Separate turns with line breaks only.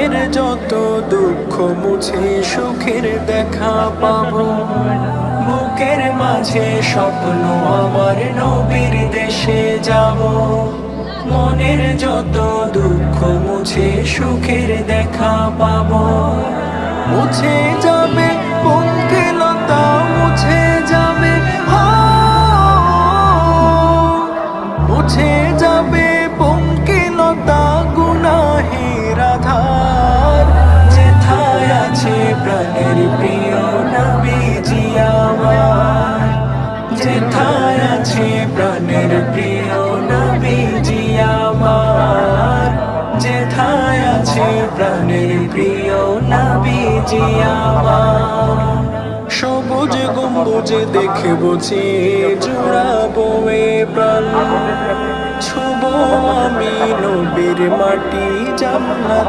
মনের যত দুঃখ মুছে সুখের দেখা পাবো। বুকের মাঝে স্বপ্ন আমার নবীর দেশে যাব। মনের যত দুঃখ মুছে সুখের দেখা পাবো। মুছে যাবে পঙ্কিলতা, মুছে যাবে মুছে যাবে পঙ্কিলতা, গুনাহের আধার। যেথায় আছে প্রাণের প্রিয় নবীজি আমার, যেথায় আছে প্রাণের প্রিয় নবীজি আমার, যেথায় আছে প্রাণের প্রিয় নবীজি আমার। সবুজ গম্বুজে দেখে বুঝি জুড়াবো এ প্রাণ, ছুব আমি নবীর মাটি জান্নাত।